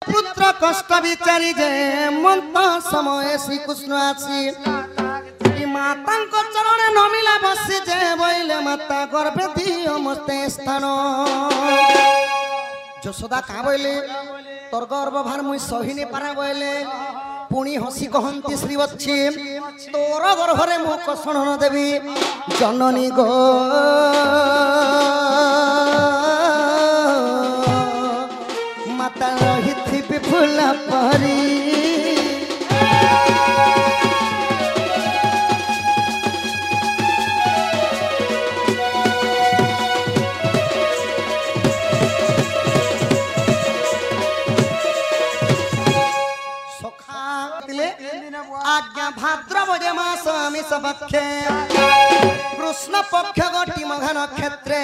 पुत्र कष्ट विचारी जे मंत समय श्री कृष्ण आसी माता चरण नमिला बसी जे बोले माता गर्भे दियो मस्ते स्थान यशोदा का बोले तोर गर्भ भार मुई सही पारा बोले पुणी हसी कहती श्री बच्ची तोर गर्भरे मु कषण देवी जननी गो माता रही फूल परी आज्ञा भाद्रव जे मास आमिष पक्षे कृष्ण पक्ष गोटी मघा नक्षत्रे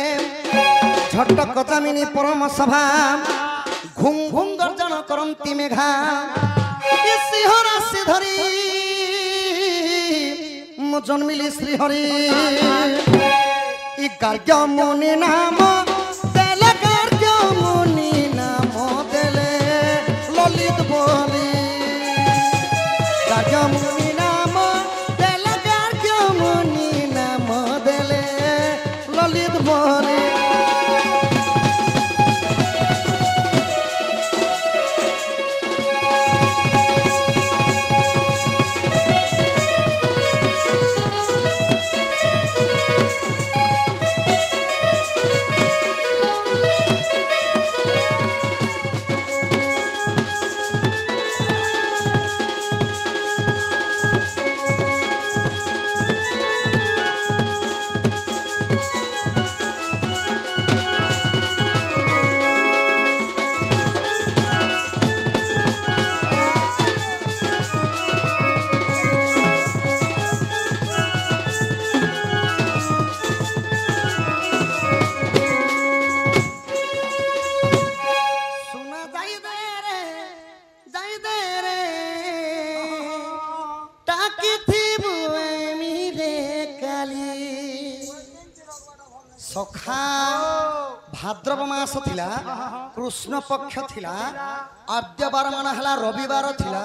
झटक दामिनी परम सभा घुं घुं गर्जन करन्ति मेघा सिंह राशि धरी मु जन्मिली श्रीहरि गार्ग्य मुनि नाम देले गार्ग्य मुनि नाम देले ललित बोली गार्ग्य मुनि नाम देले गार्ग्य मुनि नाम देले ललित बोली सखा भाद्रव मास थिला कृष्ण पक्ष थिला आद्यवार मान हला रविवार थिला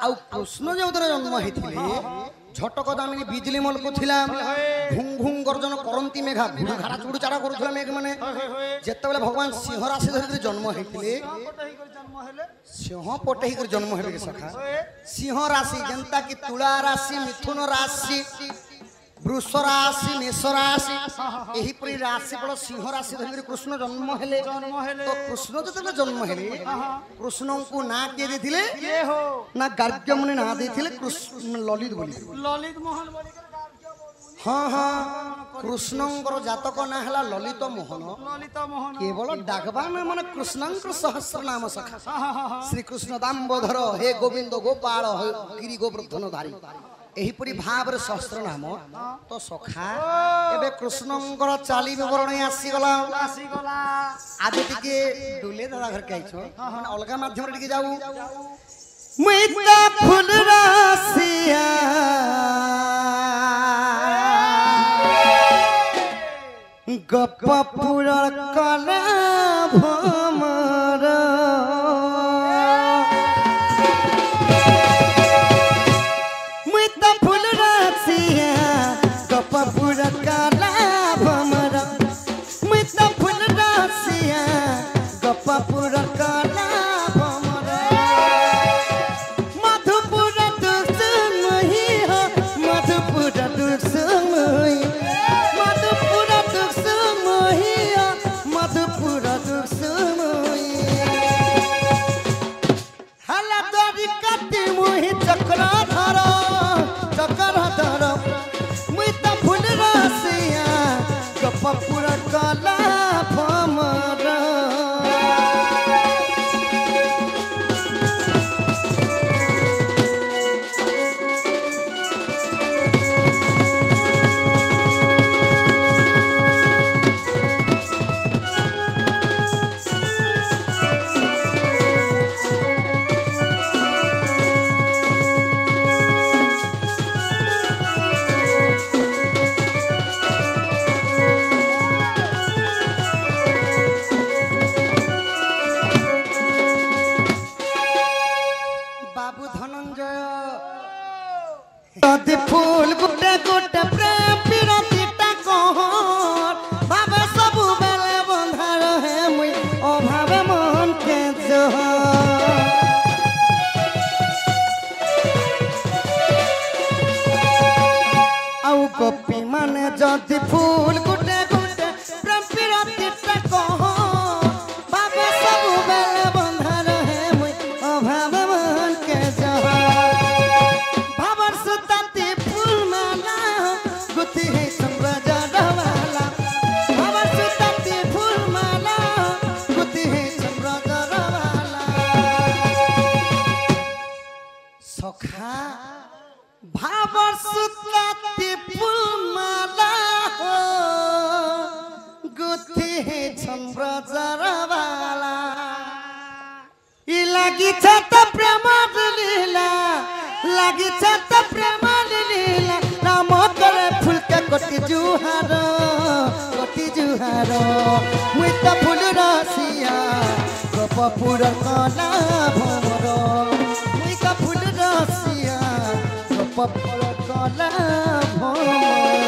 आ कृष्ण जो जन्म होइथिले झटक दामिनी बिजली मलको थिला घुं घुं गर्जन करंती मेघा घुड़ घाड़ा चुड़ चाड़ा करूथला मेघ माने जेते बेले भगवान सिंह राशि धरि जन्म होइथिले सिंह पटेही कर जन्म हेबे सखा सिंह राशि जनता की तुला राशि मिथुन राशि वृष राशि मेष राशि यही परी राशि बड़ सिंह राशि धर कृष्ण जन्म हेले तो कृष्ण जो जन्म हेले कृष्ण को ना किए देथिले ना गार्ग्य मुनि ना देथिले कृष्ण ललित बोली ललित मोहन बोली हाँ हाँ कृष्णंकर जातक ना हला ललित मोहन केवल डाकबा ना मन कृष्णंकर सहस्र नाम सखा श्री कृष्ण दामोदर हे गोविंद गोपाल हे गिरि गोवर्धनधारी एहीपरी भाव सहस्र नाम तो सखा एबे कृष्णंकर चाली विवरण आसीगला आज टिके डुले दादा घर के आइछो माने अलगा माध्यम रे टिके जाऊ मुइता फूल रासिया गप पुरा कला भमर मधुपुर आउ गोपी माने जदि फूल गुटे गुटे प्रेम पिरतीटा कह बाबे सब बेले बंधा रहे मुई अभाव मन के जह भावर सुताती फूल माला गुथी है संबजा डवाला भावर सुताती फूल माला गुथी है संबजा डवाला सखा भावर सुताती फूल माला गुथी है संबजा डवाला इ लागी छत प्रेम लीला लागी छत प्रेम लीला नाम करे फूल के कोटी जुहार मुई तो फूल रसिया गोपपुर कला भमर मुई तो फूल रसिया गोपपुर कला भमर